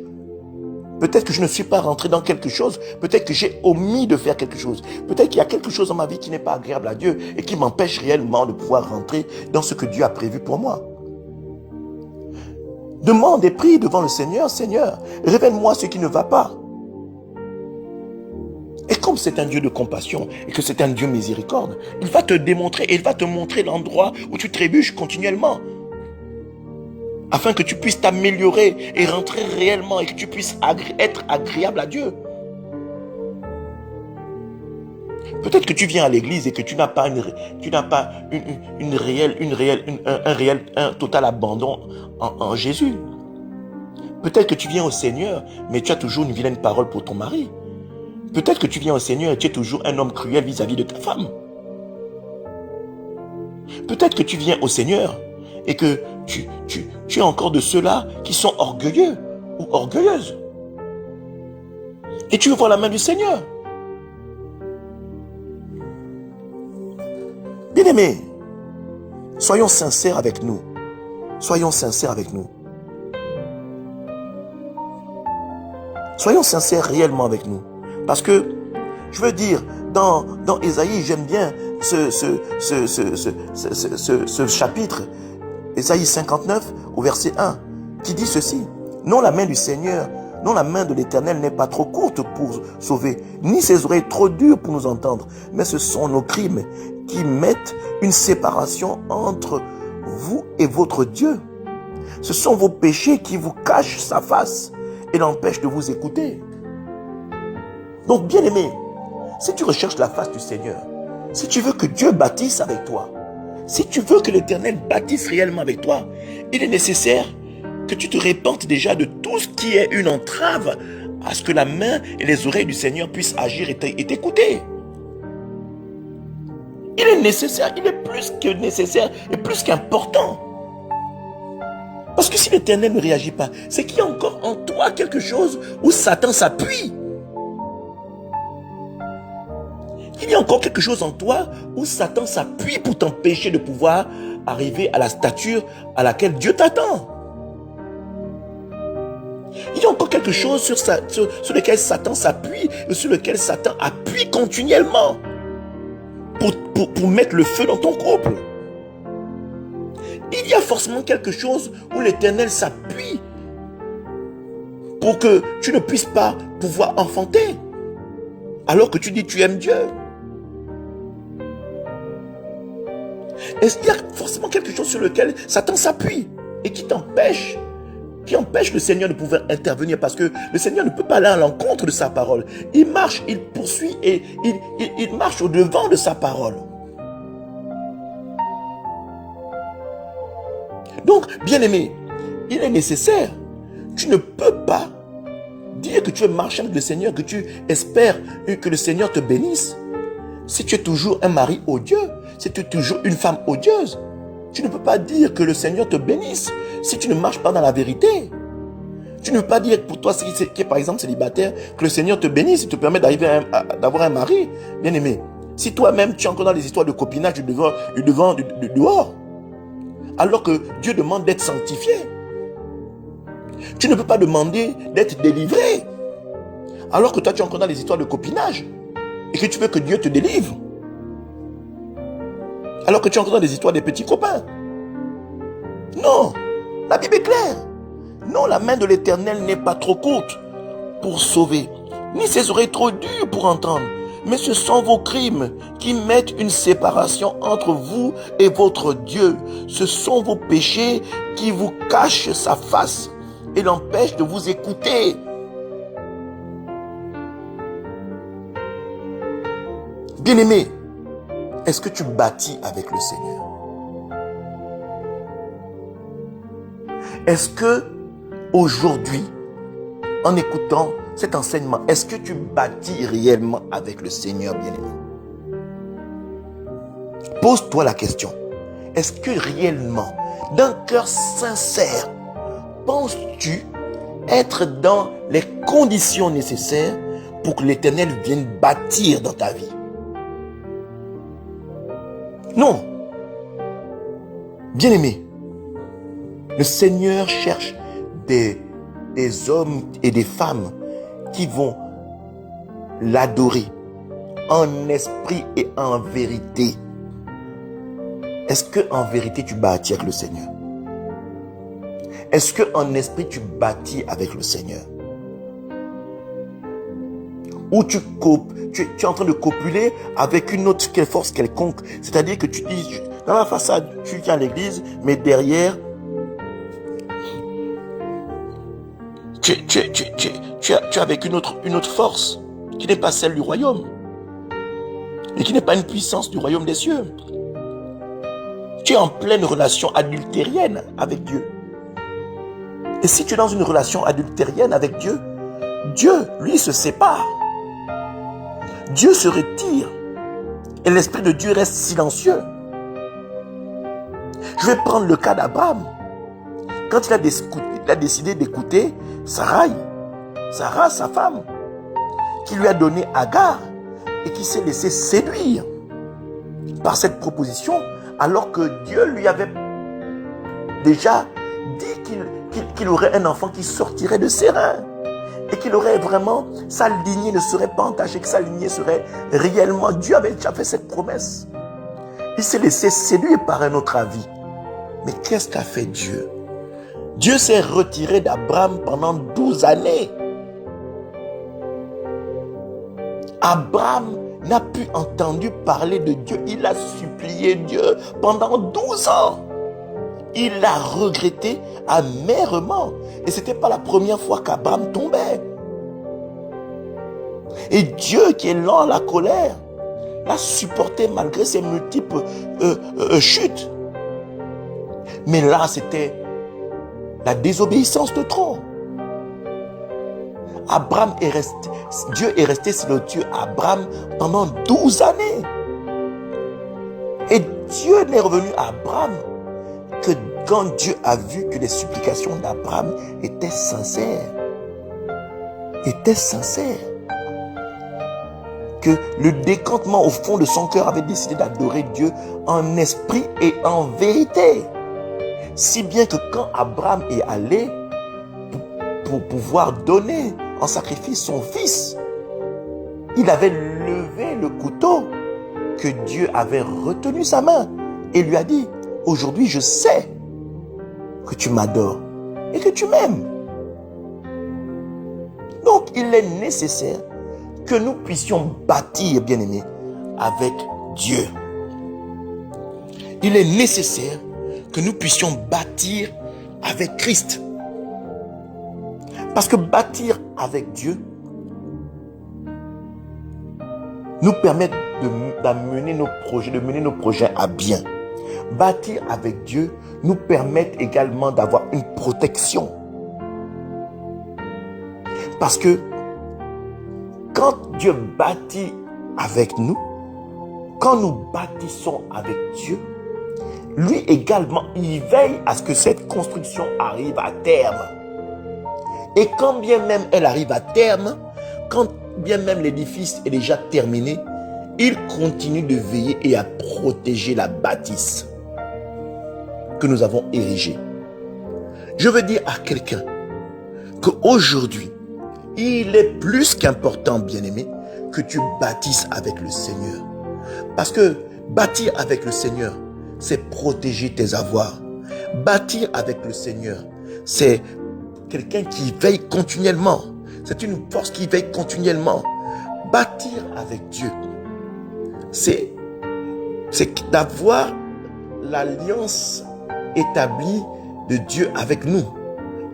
Peut-être que je ne suis pas rentré dans quelque chose. Peut-être que j'ai omis de faire quelque chose. Peut-être qu'il y a quelque chose dans ma vie qui n'est pas agréable à Dieu et qui m'empêche réellement de pouvoir rentrer dans ce que Dieu a prévu pour moi. Demande et prie devant le Seigneur. Seigneur, révèle-moi ce qui ne va pas. Et comme c'est un Dieu de compassion et que c'est un Dieu miséricorde, il va te démontrer et il va te montrer l'endroit où tu trébuches continuellement. Afin que tu puisses t'améliorer et rentrer réellement et que tu puisses être agréable à Dieu. Peut-être que tu viens à l'église et que tu n'as pas un total abandon en Jésus. Peut-être que tu viens au Seigneur, mais tu as toujours une vilaine parole pour ton mari. Peut-être que tu viens au Seigneur et tu es toujours un homme cruel vis-à-vis de ta femme. Peut-être que tu viens au Seigneur et que tu es encore de ceux-là qui sont orgueilleux ou orgueilleuses. Et tu veux voir la main du Seigneur. Bien-aimés, soyons sincères avec nous. Soyons sincères avec nous. Soyons sincères réellement avec nous. Parce que, je veux dire, dans Ésaïe, j'aime bien ce chapitre, Ésaïe 59, au verset 1, qui dit ceci. Non, la main du Seigneur, non, la main de l'Éternel n'est pas trop courte pour sauver, ni ses oreilles trop dures pour nous entendre, mais ce sont nos crimes qui mettent une séparation entre vous et votre Dieu. Ce sont vos péchés qui vous cachent sa face et l'empêchent de vous écouter. Donc, bien-aimé, si tu recherches la face du Seigneur, si tu veux que Dieu bâtisse avec toi, si tu veux que l'Éternel bâtisse réellement avec toi, il est nécessaire que tu te repentes déjà de tout ce qui est une entrave à ce que la main et les oreilles du Seigneur puissent agir et t'écouter. Il est nécessaire, il est plus que nécessaire et plus qu'important. Parce que si l'Éternel ne réagit pas, c'est qu'il y a encore en toi encore quelque chose où Satan s'appuie. Il y a encore quelque chose en toi où Satan s'appuie pour t'empêcher de pouvoir arriver à la stature à laquelle Dieu t'attend. Il y a encore quelque chose sur lequel Satan s'appuie et sur lequel Satan appuie continuellement pour mettre le feu dans ton couple. Il y a forcément quelque chose où l'Éternel s'appuie pour que tu ne puisses pas pouvoir enfanter alors que tu dis que tu aimes Dieu. Et il y a forcément quelque chose sur lequel Satan s'appuie et qui empêche le Seigneur de pouvoir intervenir, parce que le Seigneur ne peut pas aller à l'encontre de sa parole. Il marche, il poursuit et il marche au devant de sa parole. Donc, bien-aimé, il est nécessaire. Tu ne peux pas dire que tu es marchand avec le Seigneur, que tu espères que le Seigneur te bénisse. Si tu es toujours un mari odieux, si tu es toujours une femme odieuse, tu ne peux pas dire que le Seigneur te bénisse si tu ne marches pas dans la vérité. Tu ne peux pas dire pour toi, qui est par exemple célibataire, que le Seigneur te bénisse et te permet d'avoir un mari. Bien-aimé, si toi-même tu es encore dans les histoires de copinage du dehors, alors que Dieu demande d'être sanctifié, tu ne peux pas demander d'être délivré, alors que toi tu es encore dans les histoires de copinage et que tu veux que Dieu te délivre, alors que tu es encore dans les histoires des petits copains. Non, la Bible est claire. Non, la main de l'Éternel n'est pas trop courte pour sauver, ni ses oreilles trop dures pour entendre. Mais ce sont vos crimes qui mettent une séparation entre vous et votre Dieu. Ce sont vos péchés qui vous cachent sa face et l'empêchent de vous écouter. Bien-aimé, est-ce que tu bâtis avec le Seigneur? Est-ce que aujourd'hui, en écoutant cet enseignement, est-ce que tu bâtis réellement avec le Seigneur, bien-aimé? Pose-toi la question. Est-ce que réellement, d'un cœur sincère, penses-tu être dans les conditions nécessaires pour que l'Éternel vienne bâtir dans ta vie? Non. Bien-aimé, le Seigneur cherche des hommes et des femmes qui vont l'adorer en esprit et en vérité. Est-ce que en vérité tu bâtis avec le Seigneur? Est-ce que en esprit tu bâtis avec le Seigneur? Ou tu es en train de copuler avec une autre force quelconque? C'est-à-dire que tu dis, dans la façade, tu viens à l'église, mais derrière, tu es avec une autre force qui n'est pas celle du royaume et qui n'est pas une puissance du royaume des cieux. Tu es en pleine relation adultérienne avec Dieu. Et si tu es dans une relation adultérienne avec Dieu, Dieu, lui, se sépare. Dieu se retire et l'Esprit de Dieu reste silencieux. Je vais prendre le cas d'Abraham. Quand il a décidé d'écouter Sarah, sa femme, qui lui a donné Agar et qui s'est laissé séduire par cette proposition, alors que Dieu lui avait déjà dit qu'il aurait un enfant qui sortirait de ses reins et qu'il aurait vraiment, sa lignée ne serait pas entachée, que sa lignée serait réellement, Dieu avait déjà fait cette promesse. Il s'est laissé séduire par un autre avis. Mais qu'est-ce qu'a fait Dieu? Dieu s'est retiré d'Abraham pendant 12 années. Abraham n'a plus entendu parler de Dieu. Il a supplié Dieu pendant 12 ans. Il l'a regretté amèrement. Et ce n'était pas la première fois qu'Abraham tombait. Et Dieu, qui est lent à la colère, l'a supporté malgré ses multiples chutes. Mais là, c'était la désobéissance de trop. Dieu est resté silencieux à Abraham pendant 12 années. Et Dieu n'est revenu à Abraham que quand Dieu a vu que les supplications d'Abraham étaient sincères. était sincère. Que le décantement au fond de son cœur avait décidé d'adorer Dieu en esprit et en vérité. Si bien que quand Abraham est allé pour pouvoir donner en sacrifice son fils, il avait levé le couteau que Dieu avait retenu sa main et lui a dit, aujourd'hui je sais que tu m'adores et que tu m'aimes. Donc il est nécessaire que nous puissions bâtir, bien-aimés, avec Dieu. Il est nécessaire que nous puissions bâtir avec Christ. Parce que bâtir avec Dieu nous permet d'amener nos projets, de mener nos projets à bien. Bâtir avec Dieu nous permet également d'avoir une protection. Parce que quand Dieu bâtit avec nous, quand nous bâtissons avec Dieu, lui également, il veille à ce que cette construction arrive à terme. Et quand bien même elle arrive à terme, quand bien même l'édifice est déjà terminé, il continue de veiller et à protéger la bâtisse que nous avons érigée. Je veux dire à quelqu'un qu'aujourd'hui, il est plus qu'important, bien-aimé, que tu bâtisses avec le Seigneur. Parce que bâtir avec le Seigneur, c'est protéger tes avoirs. Bâtir avec le Seigneur, c'est quelqu'un qui veille continuellement. C'est une force qui veille continuellement. Bâtir avec Dieu, c'est d'avoir l'alliance établie de Dieu avec nous.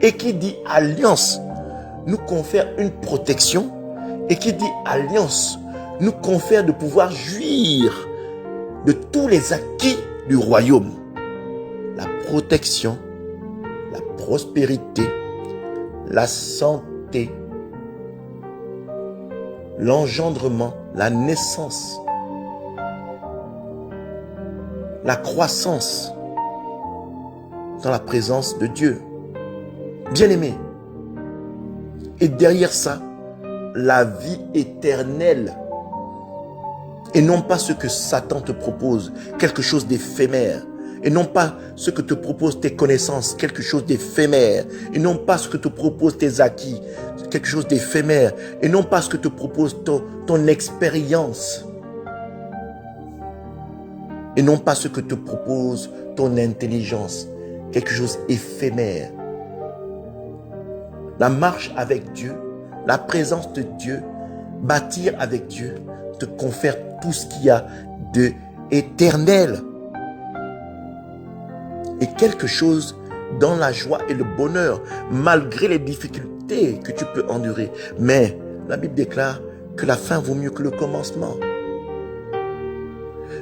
Et qui dit alliance, nous confère une protection. Et qui dit alliance, nous confère de pouvoir jouir de tous les acquis du royaume. La protection, la prospérité, la santé, l'engendrement, la naissance, la croissance dans la présence de Dieu. Bien-aimé, et derrière ça, la vie éternelle. Et non pas ce que Satan te propose, quelque chose d'éphémère. Et non pas ce que te proposent tes connaissances, quelque chose d'éphémère. Et non pas ce que te proposent tes acquis, quelque chose d'éphémère. Et non pas ce que te propose ton expérience. Et non pas ce que te propose ton intelligence, quelque chose d'éphémère. La marche avec Dieu, la présence de Dieu, bâtir avec Dieu, te confère tout ce qu'il y a d'éternel. Et quelque chose dans la joie et le bonheur, malgré les difficultés que tu peux endurer. Mais la Bible déclare que la fin vaut mieux que le commencement.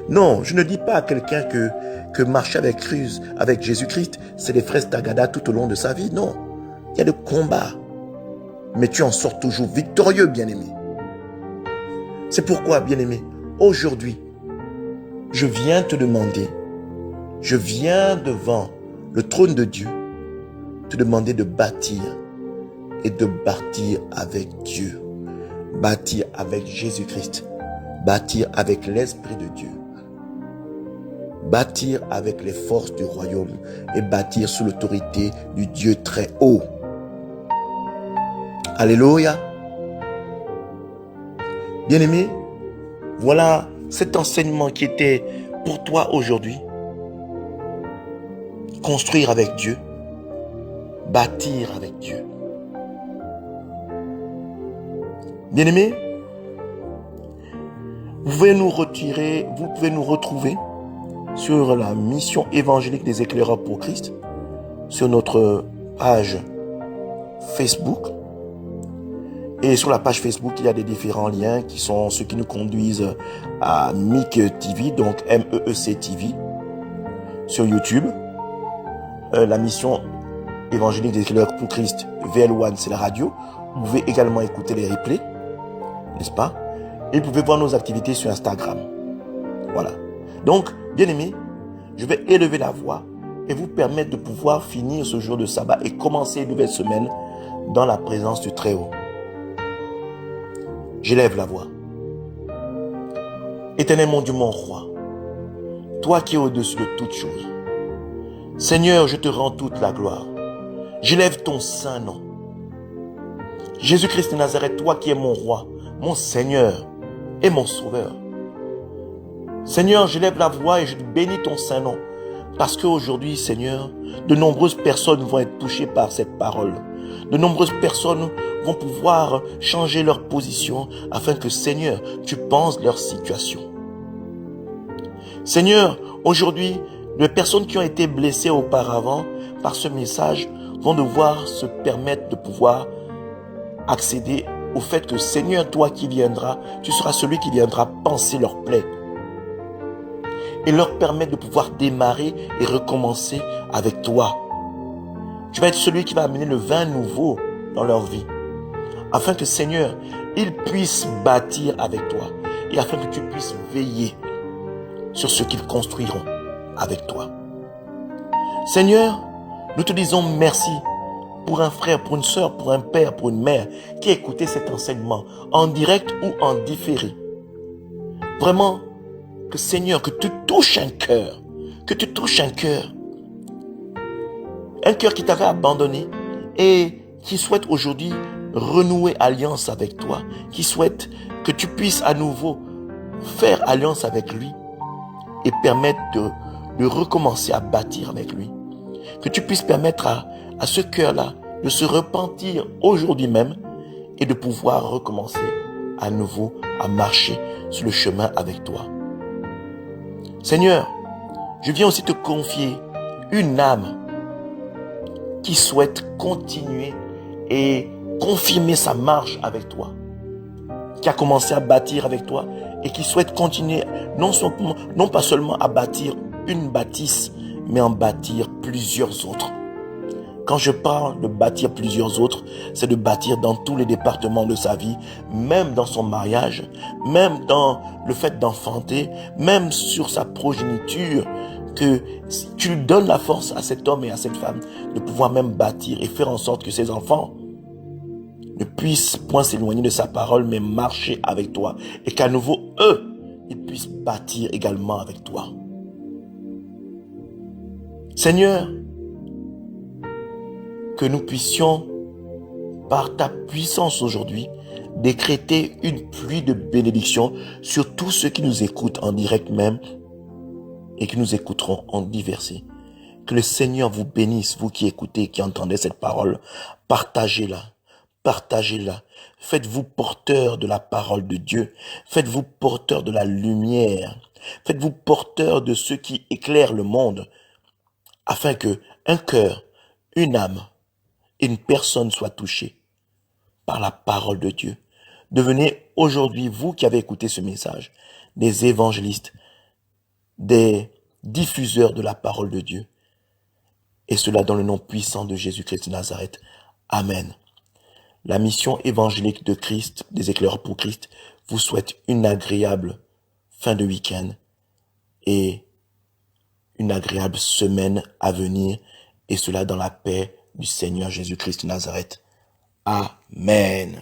Non, je ne dis pas à quelqu'un que marcher avec Jésus-Christ, c'est les fraises tagada tout au long de sa vie. Non, il y a le combat. Mais tu en sors toujours victorieux, bien-aimé. C'est pourquoi, bien-aimé, aujourd'hui, je viens te demander, je viens devant le trône de Dieu, te demander de bâtir et de bâtir avec Dieu, bâtir avec Jésus-Christ, bâtir avec l'Esprit de Dieu, bâtir avec les forces du royaume et bâtir sous l'autorité du Dieu très haut. Alléluia. Bien-aimé, voilà cet enseignement qui était pour toi aujourd'hui. Construire avec Dieu, bâtir avec Dieu. Bien-aimé, vous pouvez nous retrouver sur la mission évangélique des éclaireurs pour Christ, sur notre page Facebook. Et sur la page Facebook, il y a des différents liens qui sont ceux qui nous conduisent à MEEC TV, donc MEEC TV. Sur YouTube, la mission évangélique des éclaireurs pour Christ, VL1, c'est la radio. Vous pouvez également écouter les replays, n'est-ce pas? Et vous pouvez voir nos activités sur Instagram. Voilà. Donc, bien aimé, je vais élever la voix et vous permettre de pouvoir finir ce jour de sabbat et commencer une nouvelle semaine dans la présence du Très-Haut. j'élève la voix. Éternel mon Dieu, mon roi, toi qui es au-dessus de toutes choses, Seigneur, je te rends toute la gloire. J'élève ton saint nom. Jésus-Christ de Nazareth, toi qui es mon roi, mon Seigneur et mon sauveur. Seigneur, j'élève la voix et je bénis ton saint nom. Parce qu'aujourd'hui, Seigneur, de nombreuses personnes vont être touchées par cette parole. De nombreuses personnes vont pouvoir changer leur position afin que, Seigneur, tu penses leur situation. Seigneur, aujourd'hui, les personnes qui ont été blessées auparavant par ce message vont devoir se permettre de pouvoir accéder au fait que, Seigneur, toi qui viendras, tu seras celui qui viendra panser leurs plaies et leur permettre de pouvoir démarrer et recommencer avec toi. Tu vas être celui qui va amener le vin nouveau dans leur vie, afin que, Seigneur, ils puissent bâtir avec toi et afin que tu puisses veiller sur ce qu'ils construiront avec toi. Seigneur, nous te disons merci pour un frère, pour une sœur, pour un père, pour une mère qui a écouté cet enseignement en direct ou en différé. Vraiment, que, Seigneur, que tu touches un cœur, un cœur qui t'avait abandonné et qui souhaite aujourd'hui renouer alliance avec toi, qui souhaite que tu puisses à nouveau faire alliance avec lui et permettre de recommencer à bâtir avec lui. Que tu puisses permettre à ce cœur-là de se repentir aujourd'hui même et de pouvoir recommencer à nouveau à marcher sur le chemin avec toi. Seigneur, je viens aussi te confier une âme qui souhaite continuer et confirmer sa marche avec toi, qui a commencé à bâtir avec toi et qui souhaite continuer non pas seulement à bâtir une bâtisse, mais en bâtir plusieurs autres. Quand je parle de bâtir plusieurs autres, c'est de bâtir dans tous les départements de sa vie, même dans son mariage, même dans le fait d'enfanter, même sur sa progéniture, que tu lui donnes la force à cet homme et à cette femme de pouvoir même bâtir et faire en sorte que ses enfants ne puissent point s'éloigner de sa parole, mais marcher avec toi. Et qu'à nouveau, eux, ils puissent bâtir également avec toi. Seigneur, que nous puissions, par ta puissance aujourd'hui, décréter une pluie de bénédiction sur tous ceux qui nous écoutent en direct même et qui nous écouteront en diversé. Que le Seigneur vous bénisse, vous qui écoutez, qui entendez cette parole. Partagez-la. Partagez-la. Faites-vous porteur de la parole de Dieu. Faites-vous porteur de la lumière. Faites-vous porteur de ceux qui éclairent le monde, afin que un cœur, une âme, une personne soit touchée par la parole de Dieu. Devenez aujourd'hui, vous qui avez écouté ce message, des évangélistes, des diffuseurs de la parole de Dieu. Et cela dans le nom puissant de Jésus-Christ de Nazareth. Amen. La mission évangélique de Christ, des éclaireurs pour Christ, vous souhaite une agréable fin de week-end et une agréable semaine à venir, et cela dans la paix du Seigneur Jésus-Christ de Nazareth. Amen.